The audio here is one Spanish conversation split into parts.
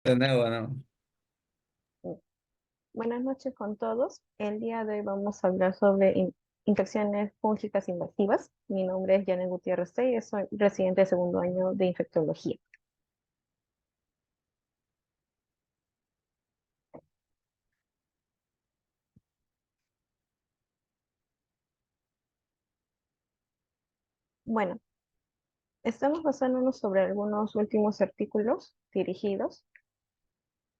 De nuevo, ¿no? Buenas noches con todos. El día de hoy vamos a hablar sobre infecciones fúngicas invasivas. Mi nombre es Janet Gutiérrez Telles, soy residente de segundo año de infectología. Bueno, estamos basándonos sobre algunos últimos artículos dirigidos,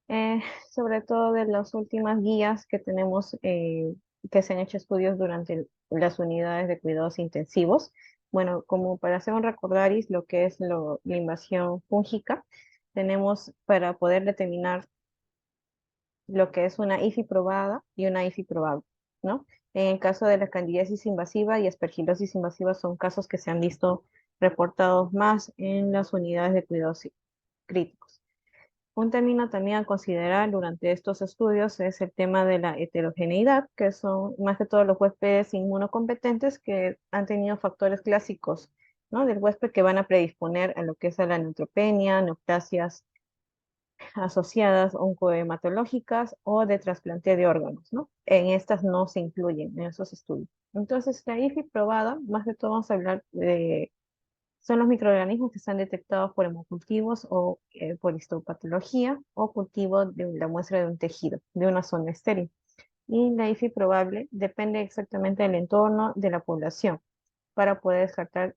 eh, sobre todo de las últimas guías que tenemos, que se han hecho estudios durante las unidades de cuidados intensivos. Bueno, como para hacer un recordaris, lo que es la invasión fúngica, tenemos para poder determinar lo que es una IFI probada y una IFI probable, ¿no? En el caso de la candidiasis invasiva y aspergilosis invasiva son casos que se han visto reportados más en las unidades de cuidados críticos. Un término también a considerar durante estos estudios es el tema de la heterogeneidad, que son más que todo los huéspedes inmunocompetentes que han tenido factores clásicos, ¿no? Del huésped que van a predisponer a lo que es a la neutropenia, neoplasias asociadas oncohematológicas o de trasplante de órganos, ¿no? En estas no se incluyen en esos estudios. Entonces, la IFI probada, más de todo vamos a hablar de, son los microorganismos que están detectados por hemocultivos o por histopatología o cultivo de la muestra de un tejido, de una zona estéril. Y la IFI probable depende exactamente del entorno de la población para poder descartar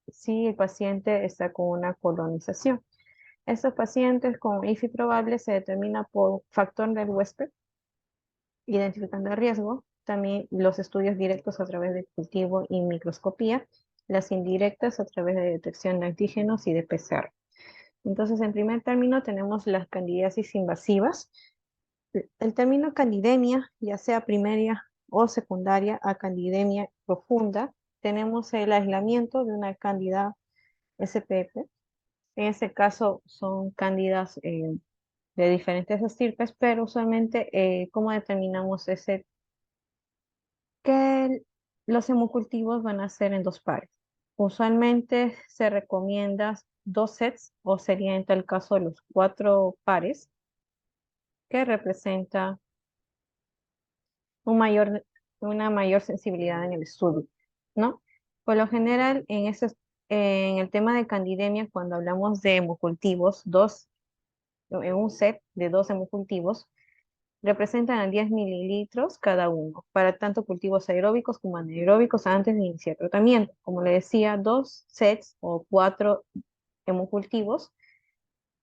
si el paciente está con una colonización. Estos pacientes con IFI probable se determina por factor del huésped, identificando el riesgo, también los estudios directos a través de cultivo y microscopía, las indirectas a través de detección de antígenos y de PCR. Entonces, en primer término, tenemos las candidiasis invasivas. El término candidemia, ya sea primaria o secundaria a candidemia profunda, tenemos el aislamiento de una cándida SPF. En ese caso son cándidas de diferentes estirpes, pero usualmente, ¿cómo determinamos ese? Que los hemocultivos van a ser en dos pares. Usualmente se recomienda dos sets, o sería en tal caso los cuatro pares, que representa un mayor, una mayor sensibilidad en el estudio, ¿no? Por lo general, en el tema de candidemia, cuando hablamos de hemocultivos, en un set de dos hemocultivos, representan a 10 mililitros cada uno, para tanto cultivos aeróbicos como anaeróbicos antes de iniciar tratamiento. Como le decía, dos sets o cuatro hemocultivos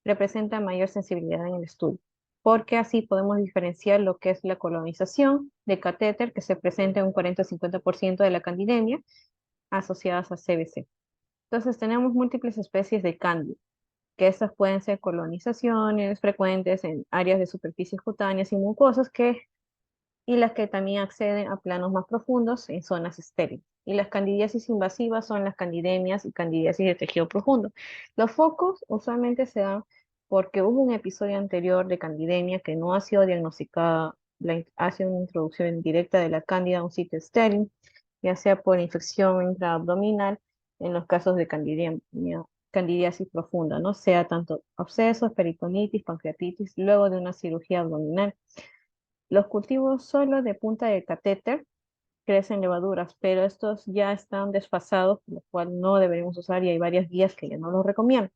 representan mayor sensibilidad en el estudio, porque así podemos diferenciar lo que es la colonización de catéter, que se presenta en un 40-50% de la candidemia, asociadas a CBC. Entonces tenemos múltiples especies de cándida, que estas pueden ser colonizaciones frecuentes en áreas de superficies cutáneas y mucosas y las que también acceden a planos más profundos en zonas estériles. Y las candidiasis invasivas son las candidemias y candidiasis de tejido profundo. Los focos usualmente se dan porque hubo un episodio anterior de candidemia que no ha sido diagnosticada, hace una introducción directa de la cándida a un sitio estéril, ya sea por infección intraabdominal, en los casos de candidiasis profunda, ¿no? Sea tanto abscesos, peritonitis, pancreatitis, luego de una cirugía abdominal. Los cultivos solo de punta de catéter crecen levaduras, pero estos ya están desfasados, por lo cual no deberíamos usar y hay varias guías que ya no los recomiendan,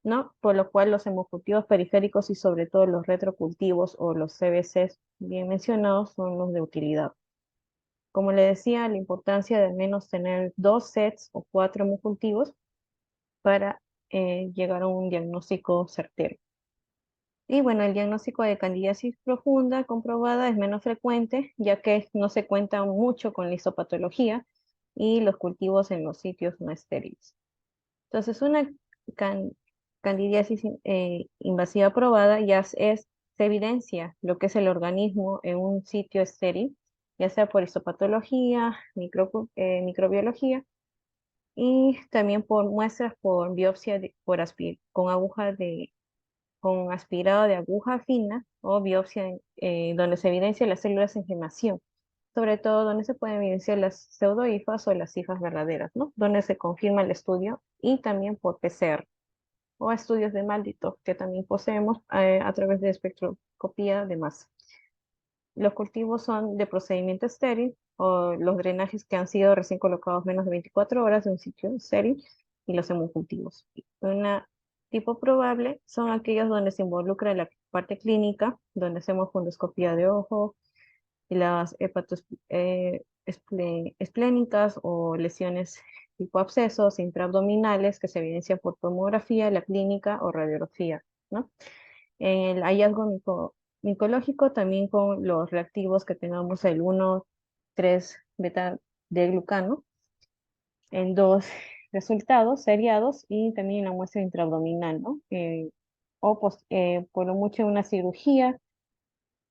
¿no? Por lo cual los hemocultivos periféricos y sobre todo los retrocultivos o los CBCs bien mencionados son los de utilidad. Como le decía, la importancia de al menos tener dos sets o cuatro hemocultivos para llegar a un diagnóstico certero. Y bueno, el diagnóstico de candidiasis profunda comprobada es menos frecuente, ya que no se cuenta mucho con la histopatología y los cultivos en los sitios no estériles. Entonces, una can- candidiasis invasiva probada se evidencia lo que es el organismo en un sitio estéril, ya sea por histopatología, microbiología, y también por muestras por biopsia con aguja con aspirado de aguja fina o biopsia donde se evidencia las células en gemación, sobre todo donde se pueden evidenciar las pseudohifas o las hifas verdaderas, ¿no? Donde se confirma el estudio y también por PCR o estudios de maldito que también poseemos a través de espectroscopía de masa. Los cultivos son de procedimiento estéril o los drenajes que han sido recién colocados menos de 24 horas de un sitio estéril y los hemocultivos. Un tipo probable son aquellos donde se involucra la parte clínica, donde hacemos fundoscopía de ojo, y las esplénicas o lesiones tipo abscesos intraabdominales que se evidencian por tomografía, la clínica o radiografía, ¿no? El hallazgo micológico también con los reactivos que tengamos el 1,3 beta de glucano en dos resultados seriados y también la muestra intraabdominal, ¿no? Por lo mucho una cirugía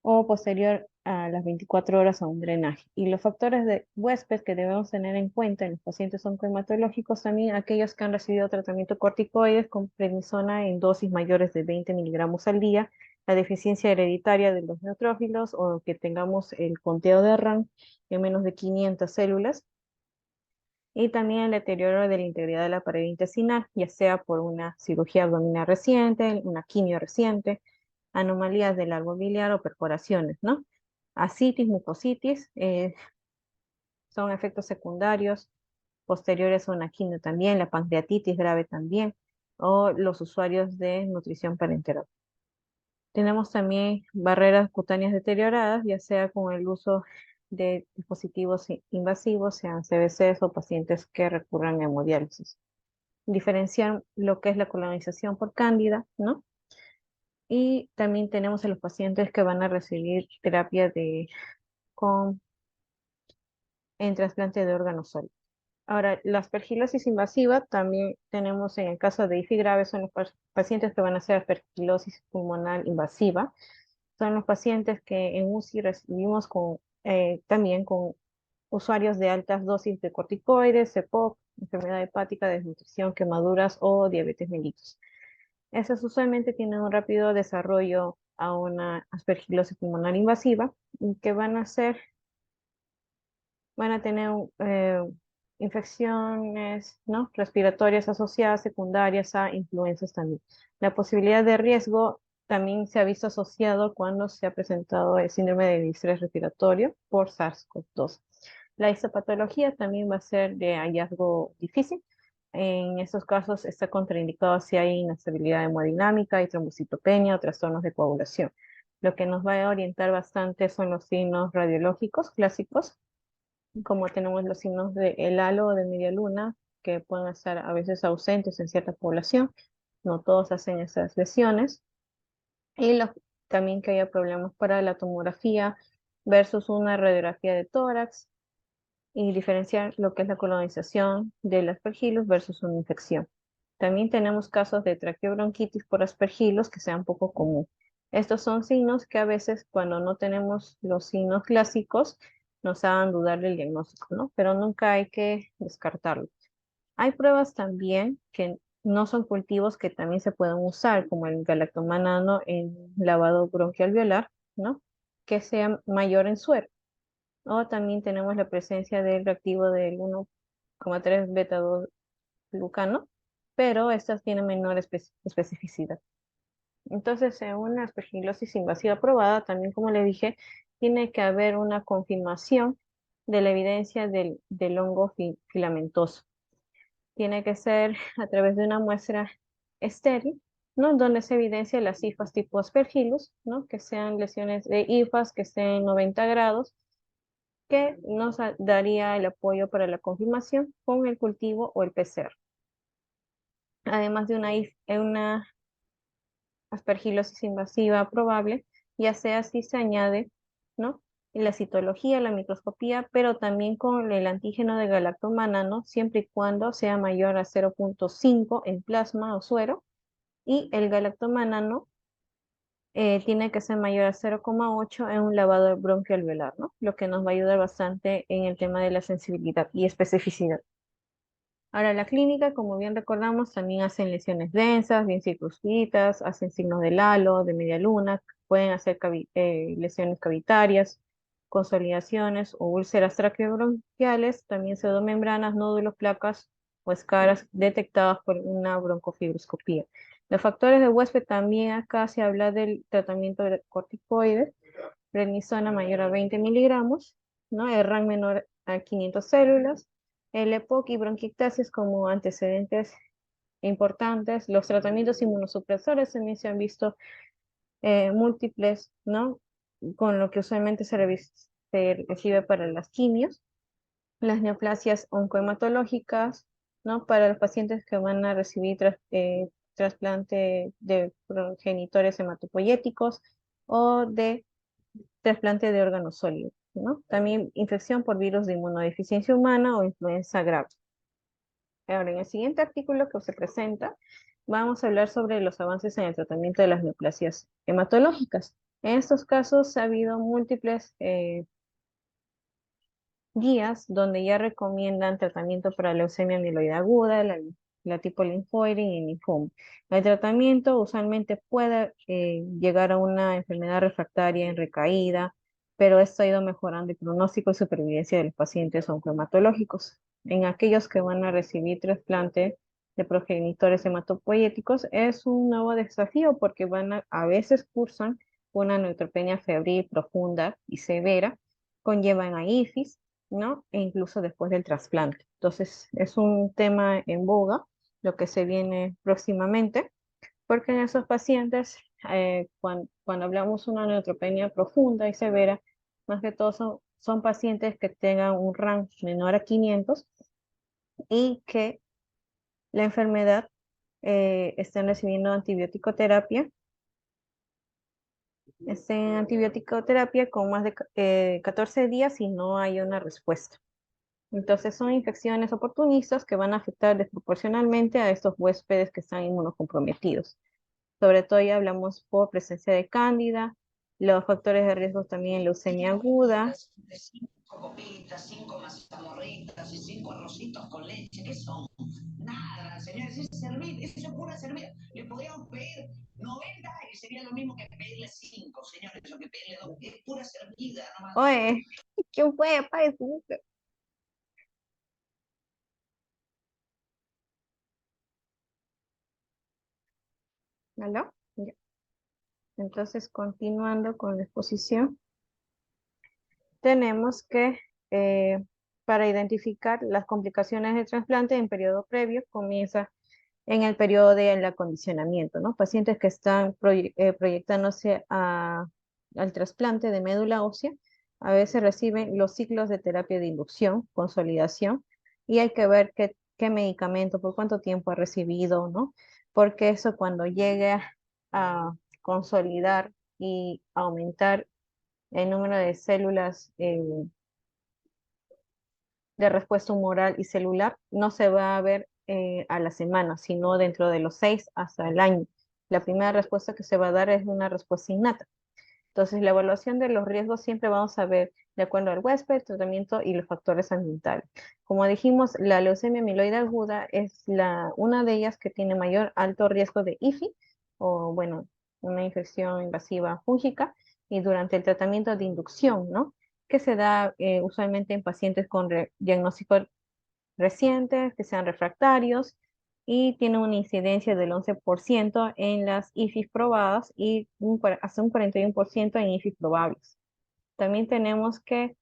o posterior a las 24 horas a un drenaje. Y los factores de huésped que debemos tener en cuenta en los pacientes oncohematológicos, también aquellos que han recibido tratamiento corticoides con prednisona en dosis mayores de 20 miligramos al día, la deficiencia hereditaria de los neutrófilos o que tengamos el conteo de RAM en menos de 500 células, y también el deterioro de la integridad de la pared intestinal, ya sea por una cirugía abdominal reciente, una quimio reciente, anomalías del árbol biliar o perforaciones, ¿no? Ascitis, mucositis, son efectos secundarios posteriores a una quimio también, la pancreatitis grave también, o los usuarios de nutrición parenteral. Tenemos también barreras cutáneas deterioradas, ya sea con el uso de dispositivos invasivos, sean CBCs o pacientes que recurran a hemodiálisis. Diferenciar lo que es la colonización por cándida, ¿no? Y también tenemos a los pacientes que van a recibir terapia en trasplante de órganos sólidos. Ahora, la aspergilosis invasiva también tenemos en el caso de IFI grave, son los pacientes que van a hacer aspergilosis pulmonar invasiva. Son los pacientes que en UCI recibimos también con usuarios de altas dosis de corticoides, EPOC, enfermedad hepática, desnutrición, quemaduras o diabetes mellitus. Esas usualmente tienen un rápido desarrollo a una aspergilosis pulmonar invasiva, que van a tener infecciones, ¿no?, respiratorias asociadas, secundarias a influencias también. La posibilidad de riesgo también se ha visto asociado cuando se ha presentado el síndrome de distrés respiratorio por SARS-CoV-2. La histopatología también va a ser de hallazgo difícil. En estos casos está contraindicado si hay inestabilidad hemodinámica y trombocitopenia o trastornos de coagulación. Lo que nos va a orientar bastante son los signos radiológicos clásicos, como tenemos los signos del halo o de media luna, que pueden estar a veces ausentes en cierta población. No todos hacen esas lesiones. Y también que haya problemas para la tomografía versus una radiografía de tórax, y diferenciar lo que es la colonización del aspergillus versus una infección. También tenemos casos de traqueobronquitis por aspergillus que sean poco común. Estos son signos que a veces cuando no tenemos los signos clásicos nos hagan dudar del diagnóstico, ¿no? Pero nunca hay que descartarlo. Hay pruebas también que no son cultivos que también se pueden usar, como el galactomanano en lavado bronquialveolar, ¿no?, que sea mayor en suero. O también tenemos la presencia del reactivo del 1,3 beta 2 glucano, pero estas tienen menor especificidad. Entonces, en una aspergilosis invasiva probada, también como le dije, tiene que haber una confirmación de la evidencia del hongo filamentoso. Tiene que ser a través de una muestra estéril, ¿no?, donde se evidencia las hifas tipo aspergillus, ¿no?, que sean lesiones de hifas que estén 90 grados, que nos daría el apoyo para la confirmación con el cultivo o el PCR. Además de una aspergilosis invasiva probable, ya sea si se añade, ¿no?, la citología, la microscopía, pero también con el antígeno de galactomanano, siempre y cuando sea mayor a 0,5 en plasma o suero, y el galactomanano tiene que ser mayor a 0,8 en un lavado bronquialveolar, ¿no?, lo que nos va a ayudar bastante en el tema de la sensibilidad y especificidad. Ahora, la clínica, como bien recordamos, también hacen lesiones densas, bien circunscritas, hacen signos del halo, de media luna, pueden hacer lesiones cavitarias, consolidaciones o úlceras traqueobronquiales, también pseudomembranas, nódulos, placas o escaras detectadas por una broncofibroscopía. Los factores de huésped también acá se habla del tratamiento de corticoides, prednisona mayor a 20 miligramos, ¿no? El RAN menor a 500 células, el EPOC y bronquiectasis como antecedentes importantes. Los tratamientos inmunosupresores también se han visto múltiples, ¿no? Con lo que usualmente se recibe para las quimios, las neoplasias oncohematológicas, ¿no? Para los pacientes que van a recibir trasplante de progenitores hematopoyéticos o de trasplante de órganos sólidos, ¿no? También infección por virus de inmunodeficiencia humana o influenza grave. Ahora, en el siguiente artículo que se presenta, vamos a hablar sobre los avances en el tratamiento de las neoplasias hematológicas. En estos casos ha habido múltiples guías donde ya recomiendan tratamiento para leucemia mieloide aguda, la tipo linfoide y el linfoma. El tratamiento usualmente puede llegar a una enfermedad refractaria en recaída, pero esto ha ido mejorando el pronóstico y supervivencia de los pacientes oncohematológicos. En aquellos que van a recibir trasplante de progenitores hematopoyéticos es un nuevo desafío porque a veces cursan una neutropenia febril profunda y severa, conllevan a IFIS, ¿no? E incluso después del trasplante. Entonces, es un tema en boga, lo que se viene próximamente, porque en esos pacientes, cuando hablamos de una neutropenia profunda y severa, más que todo son pacientes que tengan un rango menor a 500 y que la enfermedad estén recibiendo antibiótico-terapia con más de 14 días y no hay una respuesta. Entonces son infecciones oportunistas que van a afectar desproporcionalmente a estos huéspedes que están inmunocomprometidos. Sobre todo ya hablamos por presencia de cándida, los factores de riesgo también leucemia aguda. Cinco copitas, 5 mazamorritas y 5 arrocitos con leche, ¿qué son? Nada, señores, es servir, eso es pura servir. Le podríamos pedir 90 y sería lo mismo que pedirle 5, señores, o que pedirle 2, es pura servida nomás. Oye, ¿quién fue? Apague su boca. ¿Aló? Ya. Entonces, continuando con la exposición, tenemos que, para identificar las complicaciones del trasplante en periodo previo, comienza en el periodo del acondicionamiento, ¿no? Pacientes que están proyectándose al trasplante de médula ósea, a veces reciben los ciclos de terapia de inducción, consolidación, y hay que ver qué medicamento, por cuánto tiempo ha recibido, ¿no? Porque eso cuando llegue a consolidar y aumentar el número de células de respuesta humoral y celular no se va a ver a la semana, sino dentro de los 6 hasta el año. La primera respuesta que se va a dar es una respuesta innata. Entonces, la evaluación de los riesgos siempre vamos a ver de acuerdo al huésped, tratamiento y los factores ambientales. Como dijimos, la leucemia mieloide aguda es una de ellas que tiene mayor alto riesgo de IFI, o bueno, una infección invasiva fúngica, y durante el tratamiento de inducción, ¿no? Que se da usualmente en pacientes con diagnóstico recientes, que sean refractarios, y tiene una incidencia del 11% en las IFIs probadas y hasta un 41% en IFIs probables. También tenemos que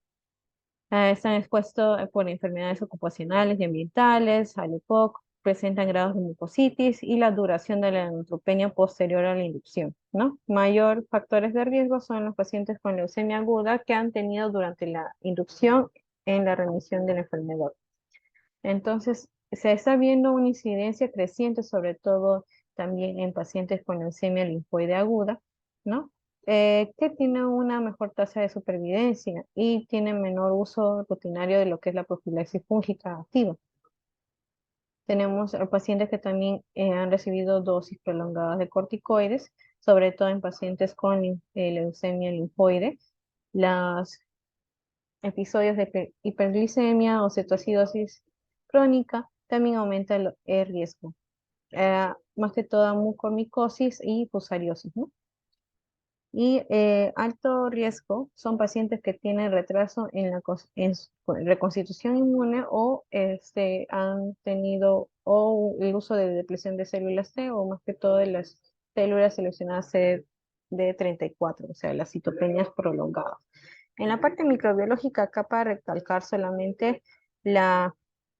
están expuestos por enfermedades ocupacionales y ambientales, al EPOC, presentan grados de mucositis y la duración de la neutropenia posterior a la inducción, ¿no? Mayor factores de riesgo son los pacientes con leucemia aguda que han tenido durante la inducción en la remisión de la enfermedad. Entonces, se está viendo una incidencia creciente, sobre todo también en pacientes con leucemia linfoide aguda, ¿no? Que tienen una mejor tasa de supervivencia y tienen menor uso rutinario de lo que es la profilaxis fúngica activa. Tenemos pacientes que también han recibido dosis prolongadas de corticoides, sobre todo en pacientes con leucemia linfoide. Los episodios de hiperglicemia o cetoacidosis crónica también aumenta el riesgo. Más que todo mucormicosis y fusariosis, ¿no? Y alto riesgo son pacientes que tienen retraso en su reconstitución inmune o han tenido o el uso de depresión de células T, o más que todo de las células seleccionadas CD34, o sea, las citopenias prolongadas. En la parte microbiológica, acá para recalcar solamente la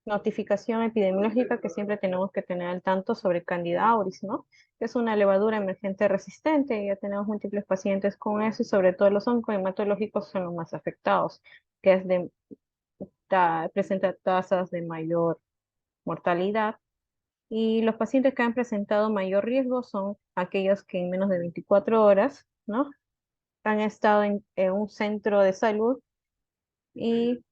notificación epidemiológica que siempre tenemos que tener al tanto sobre Candida auris, ¿no? Que es una levadura emergente resistente, ya tenemos múltiples pacientes con eso y sobre todo los oncohematológicos son los más afectados, que es presenta tasas de mayor mortalidad y los pacientes que han presentado mayor riesgo son aquellos que en menos de 24 horas, ¿no? Han estado en un centro de salud y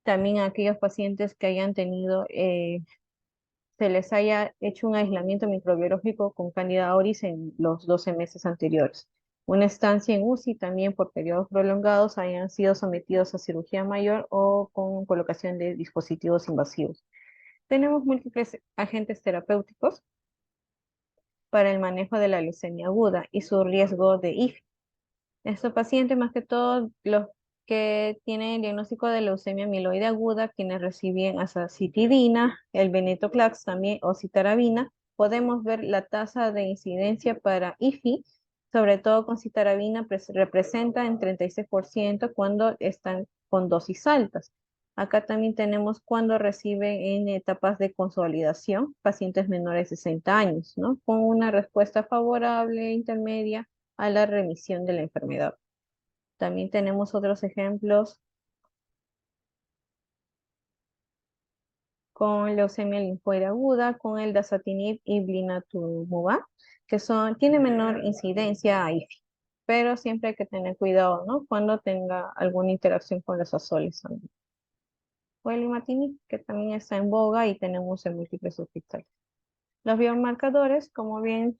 también aquellos pacientes que hayan tenido, se les haya hecho un aislamiento microbiológico con Candida auris en los 12 meses anteriores. Una estancia en UCI también por periodos prolongados hayan sido sometidos a cirugía mayor o con colocación de dispositivos invasivos. Tenemos múltiples agentes terapéuticos para el manejo de la leucemia aguda y su riesgo de IF. Estos pacientes, más que todo los que tienen el diagnóstico de leucemia mieloide aguda, quienes reciben azacitidina, el venetoclax también o citarabina, podemos ver la tasa de incidencia para IFI, sobre todo con citarabina representa en 36% cuando están con dosis altas. Acá también tenemos cuando reciben en etapas de consolidación pacientes menores de 60 años, ¿no? Con una respuesta favorable, intermedia a la remisión de la enfermedad. También tenemos otros ejemplos con leucemia linfoide aguda, con el dasatinib y blinatumomab, que tiene menor incidencia a IFI, pero siempre hay que tener cuidado, ¿no? Cuando tenga alguna interacción con los azoles sanguíneos. O el imatinib, que también está en boga y tenemos en múltiples hospitales. Los biomarcadores, como bien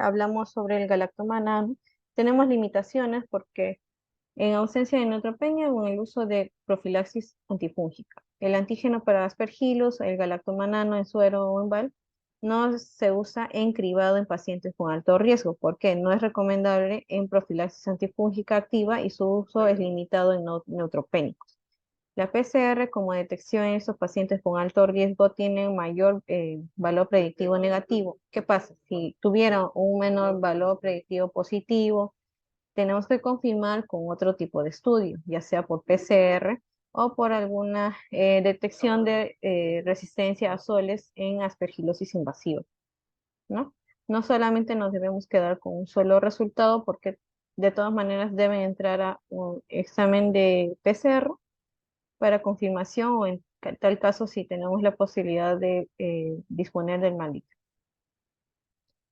hablamos sobre el galactomanano, tenemos limitaciones porque en ausencia de neutropenia o en el uso de profilaxis antifúngica. El antígeno para aspergillus, el galactomanano en suero o en BAL, no se usa en cribado en pacientes con alto riesgo, porque no es recomendable en profilaxis antifúngica activa y su uso es limitado en neutropénicos. La PCR como detección en estos pacientes con alto riesgo tiene un mayor valor predictivo negativo. ¿Qué pasa? Si tuviera un menor valor predictivo positivo, tenemos que confirmar con otro tipo de estudio, ya sea por PCR o por alguna detección de resistencia a soles en aspergilosis invasiva, ¿no? No solamente nos debemos quedar con un solo resultado porque de todas maneras deben entrar a un examen de PCR para confirmación o en tal caso si tenemos la posibilidad de disponer del malito.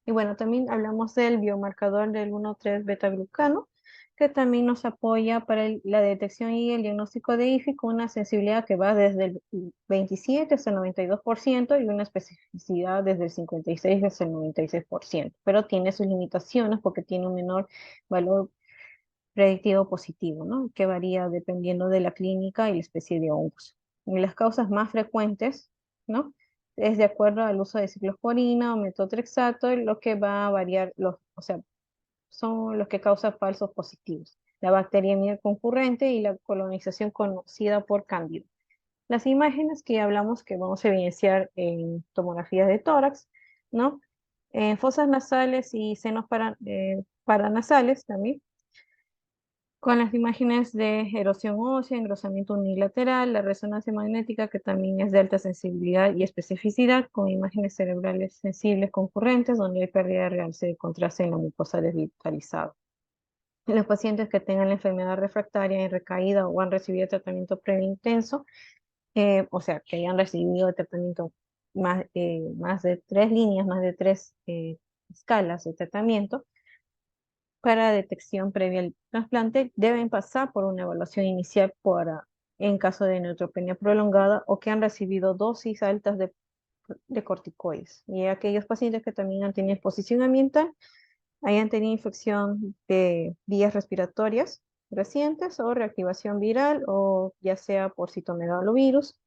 Y bueno, también hablamos del biomarcador del 1,3 beta-glucano, que también nos apoya para la detección y el diagnóstico de IFI con una sensibilidad que va desde el 27 hasta el 92% y una especificidad desde el 56 hasta el 96%, pero tiene sus limitaciones porque tiene un menor valor predictivo positivo, ¿no? Que varía dependiendo de la clínica y la especie de hongos. Y las causas más frecuentes, ¿no? Es de acuerdo al uso de ciclosporina o metotrexato, lo que va a variar, o sea, son los que causan falsos positivos. La bacteriemia concurrente y la colonización conocida por cándida. Las imágenes que hablamos que vamos a evidenciar en tomografías de tórax, ¿no? En fosas nasales y senos paranasales también, con las imágenes de erosión ósea, engrosamiento unilateral, la resonancia magnética que también es de alta sensibilidad y especificidad, con imágenes cerebrales sensibles concurrentes donde hay pérdida real de contraste en la mucosa desvitalizada. En los pacientes que tengan la enfermedad refractaria en recaída o han recibido tratamiento previo intenso, o sea, que hayan recibido tratamiento más de 3 líneas, más de 3 escalas de tratamiento, para detección previa al trasplante deben pasar por una evaluación inicial en caso de neutropenia prolongada o que han recibido dosis altas de corticoides. Y aquellos pacientes que también han tenido exposición ambiental, hayan tenido infección de vías respiratorias recientes o reactivación viral o ya sea por citomegalovirus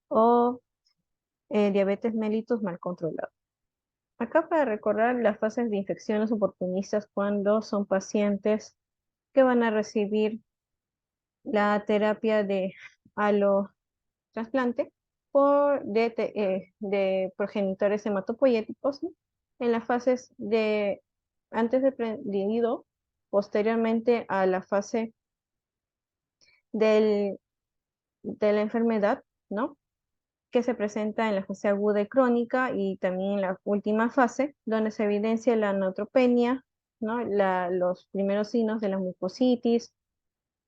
o diabetes mellitus mal controlado. Acá para recordar las fases de infecciones oportunistas cuando son pacientes que van a recibir la terapia de alotrasplante, de progenitores hematopoyéticos, ¿no? En las fases de antes de prendido, posteriormente a la fase de la enfermedad, ¿no? Que se presenta en la fase aguda y crónica y también en la última fase, donde se evidencia la neutropenia, ¿no? Los primeros signos de la mucositis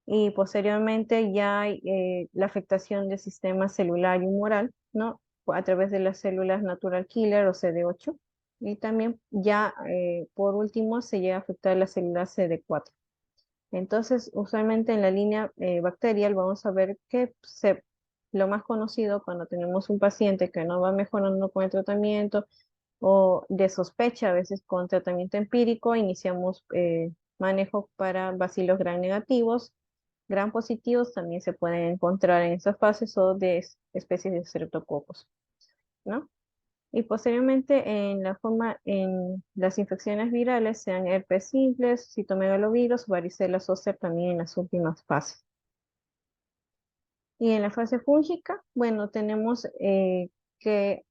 y posteriormente ya hay la afectación del sistema celular y humoral, ¿no? A través de las células natural killer o CD8 y también ya por último se llega a afectar las células CD4. Entonces, usualmente en la línea bacterial vamos a ver que lo más conocido cuando tenemos un paciente que no va mejorando con el tratamiento o de sospecha, a veces con tratamiento empírico, iniciamos manejo para bacilos gram negativos, gram positivos también se pueden encontrar en esas fases o de especies de streptococos, ¿no? Y posteriormente en las infecciones virales, sean herpes simples, citomegalovirus, varicela zoster también en las últimas fases. Y en la fase fúngica, bueno, tenemos que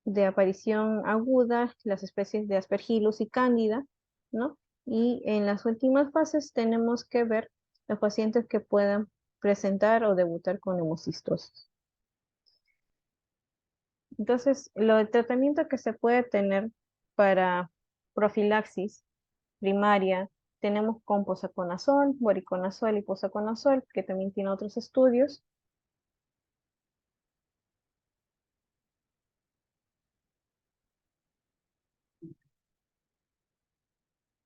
de aparición aguda las especies de Aspergillus y Cándida, ¿no? Y en las últimas fases tenemos que ver los pacientes que puedan presentar o debutar con hemocistosis. Entonces, lo del tratamiento que se puede tener para profilaxis primaria, tenemos con posaconazol, voriconazol y posaconazol, que también tiene otros estudios.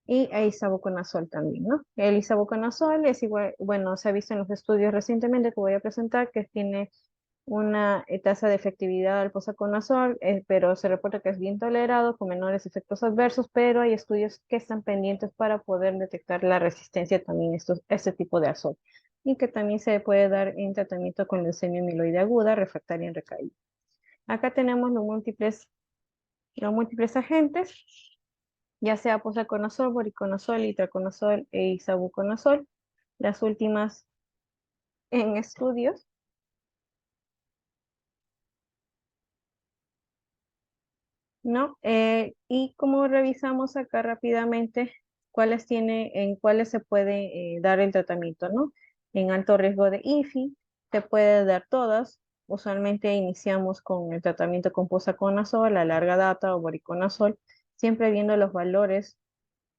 Y isavuconazol también, ¿no? El isavuconazol es igual, bueno, se ha visto en los estudios recientemente que voy a presentar que tiene una tasa de efectividad al posaconazol, pero se reporta que es bien tolerado, con menores efectos adversos, pero hay estudios que están pendientes para poder detectar la resistencia también a este tipo de azol, y que también se puede dar en tratamiento con leucemia amiloide aguda, refractaria en recaída. Acá tenemos los múltiples agentes, ya sea posaconazol, voriconazol, itraconazol e isavuconazol, las últimas en estudios. ¿No? Y como revisamos acá rápidamente, en cuáles se puede dar el tratamiento, ¿no? En alto riesgo de IFI, se puede dar todas. Usualmente iniciamos con el tratamiento con posaconazol, a larga data o voriconazol, siempre viendo los valores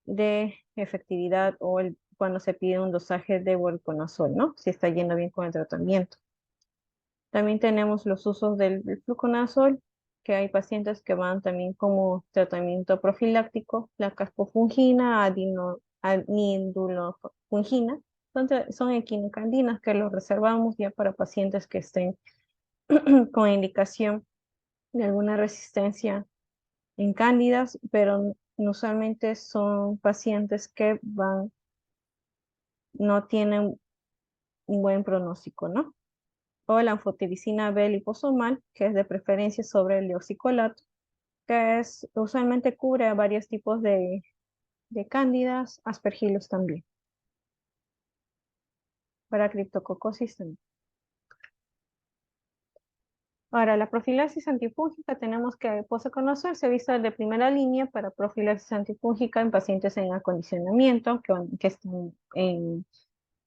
de efectividad o cuando se pide un dosaje de voriconazol, ¿no? Si está yendo bien con el tratamiento. También tenemos los usos del fluconazol, que hay pacientes que van también como tratamiento profiláctico, la caspofungina, anindulofungina, son equinocandinas que los reservamos ya para pacientes que estén con indicación de alguna resistencia en cándidas, pero usualmente son pacientes que no tienen un buen pronóstico, ¿no? O la anfotericina B liposomal, que es de preferencia sobre el deoxicolato, que usualmente cubre a varios tipos de cándidas, aspergillus también, para criptococosis también. Ahora, la profilaxis antifúngica tenemos que posaconazol se ha visto de primera línea para profilaxis antifúngica en pacientes en acondicionamiento que están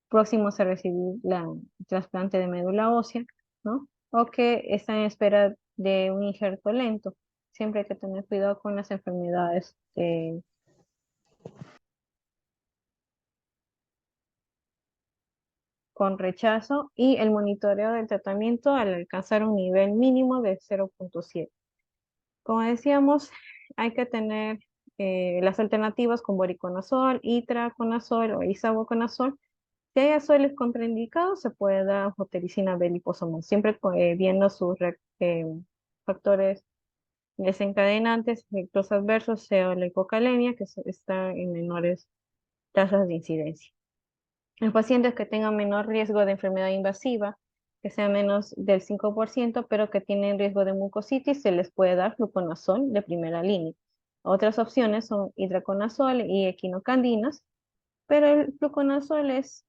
próximos a recibir el trasplante de médula ósea, ¿no? O que están en espera de un injerto lento. Siempre hay que tener cuidado con las enfermedades con rechazo y el monitoreo del tratamiento al alcanzar un nivel mínimo de 0.7. Como decíamos, hay que tener las alternativas con voriconazol, itraconazol o isavuconazol. Si hay azoles contraindicados, se puede dar anfotericina B liposomal, siempre viendo sus factores desencadenantes, efectos adversos, sea la hipocalemia, que está en menores tasas de incidencia. En pacientes que tengan menor riesgo de enfermedad invasiva, que sea menos del 5%, pero que tienen riesgo de mucositis, se les puede dar fluconazol de primera línea. Otras opciones son itraconazol y equinocandinas, pero el fluconazol es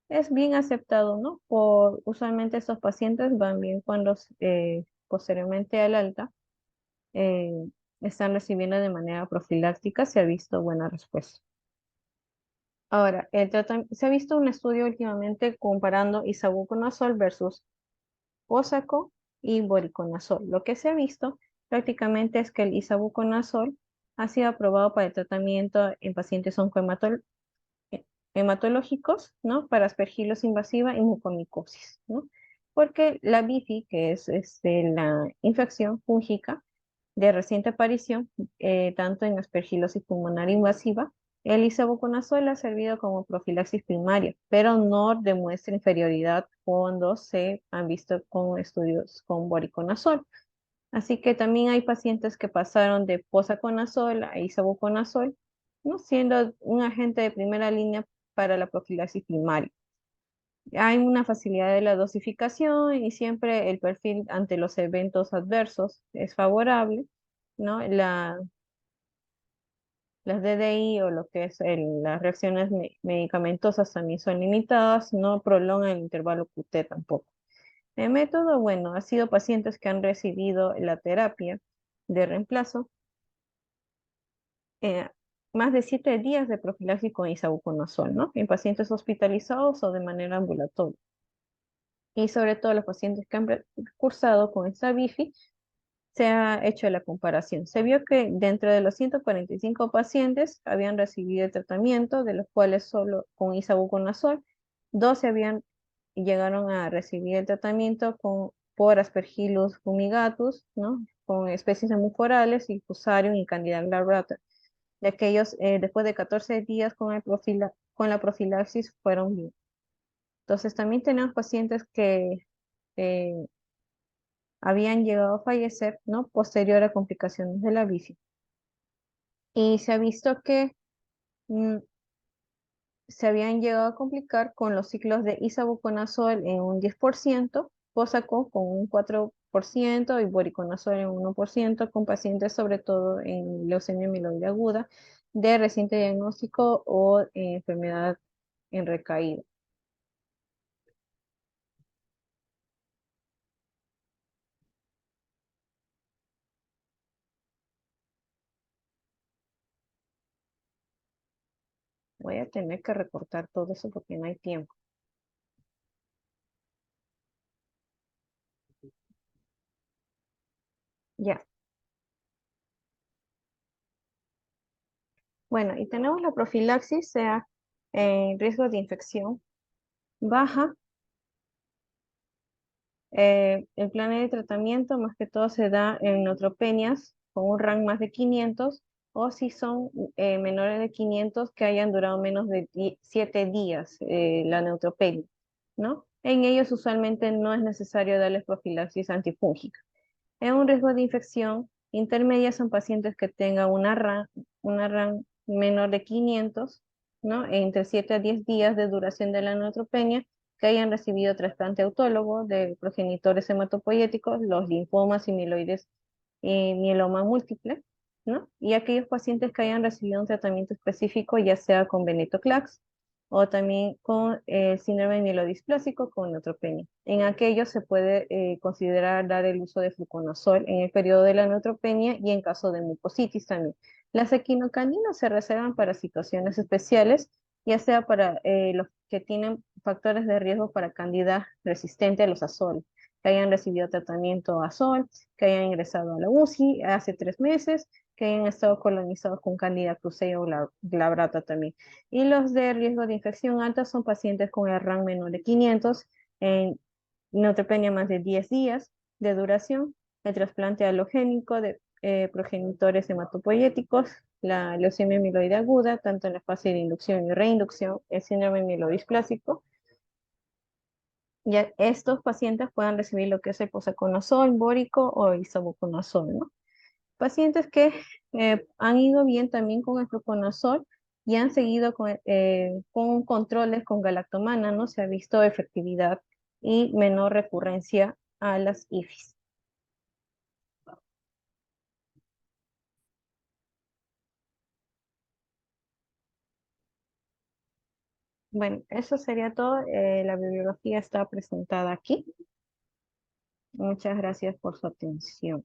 es bien aceptado, ¿no? Usualmente estos pacientes van bien cuando posteriormente al alta eh, están recibiendo de manera profiláctica, se ha visto buena respuesta. Ahora, se ha visto un estudio últimamente comparando isavuconazol versus Pósaco y voriconazol. Lo que se ha visto prácticamente es que el isavuconazol ha sido aprobado para el tratamiento en pacientes eh, hematológicos, ¿no? Para aspergillosis invasiva y mucormicosis, ¿no? Porque la bifi, que es la infección fúngica de reciente aparición, tanto en aspergilosis pulmonar invasiva, el isavuconazol ha servido como profilaxis primaria, pero no demuestra inferioridad cuando se han visto con estudios con voriconazol. Así que también hay pacientes que pasaron de posaconazol a isavuconazol, ¿no? Siendo un agente de primera línea para la profilaxis primaria. Hay una facilidad de la dosificación y siempre el perfil ante los eventos adversos es favorable, ¿no? Las DDI o lo que es las reacciones medicamentosas también son limitadas, no prolongan el intervalo QT tampoco. El método, bueno, ha sido pacientes que han recibido la terapia de reemplazo, eh, más de 7 días de profilaxis con isavuconazol, ¿no? En pacientes hospitalizados o de manera ambulatoria. Y sobre todo los pacientes que han cursado con esta bifi, se ha hecho la comparación. Se vio que dentro de los 145 pacientes habían recibido el tratamiento, de los cuales solo con isavuconazol, 12 llegaron a recibir el tratamiento por Aspergillus fumigatus, ¿no? Con especies de mucorales y Fusarium y Candida glabrata. De aquellos, después de 14 días con la profilaxis, fueron bien. Entonces, también tenemos pacientes que eh, habían llegado a fallecer, ¿no? Posterior a complicaciones de la bici. Y se ha visto que mm, se habían llegado a complicar con los ciclos de isavuconazol en un 10%, Pósaco con un 4% y voriconazol en un 1%, con pacientes sobre todo en leucemia mieloide aguda de reciente diagnóstico o enfermedad en recaída. Voy a tener que recortar todo eso porque no hay tiempo. Ya. Bueno, y tenemos la profilaxis, sea en riesgo de infección baja. El plan de tratamiento más que todo se da en neutropenias con un rank más de 500 o si son menores de 500 que hayan durado menos de 7 días la neutropenia, ¿no? En ellos usualmente no es necesario darles profilaxis antifúngica. En un riesgo de infección intermedia son pacientes que tengan una RAM menor de 500, ¿no? Entre 7 a 10 días de duración de la neutropenia, que hayan recibido trasplante autólogo de progenitores hematopoyéticos, los linfomas y mieloides y mieloma múltiple, ¿no? Y aquellos pacientes que hayan recibido un tratamiento específico, ya sea con venetoclax o también con síndrome mielodisplásico con neutropenia. En aquellos se puede considerar dar el uso de fluconazol en el periodo de la neutropenia y en caso de mucositis también. Las equinocandinas se reservan para situaciones especiales, ya sea para los que tienen factores de riesgo para candida resistente a los azoles, que hayan recibido tratamiento azol, que hayan ingresado a la UCI hace 3 meses, que hayan estado colonizados con candida krusei o glabrata también. Y los de riesgo de infección alta son pacientes con el RAM menor de 500, en neutropenia más de 10 días de duración, el trasplante halogénico de progenitores hematopoyéticos, la leucemia mieloide aguda, tanto en la fase de inducción y reinducción, el síndrome mielodisplásico. Ya estos pacientes puedan recibir lo que es el posaconazol, bórico o isavuconazol, ¿no? Pacientes que han ido bien también con el fluconazol y han seguido con controles con galactomana, ¿no? Se ha visto efectividad y menor recurrencia a las IFIs. Bueno, eso sería todo. La bibliografía está presentada aquí. Muchas gracias por su atención.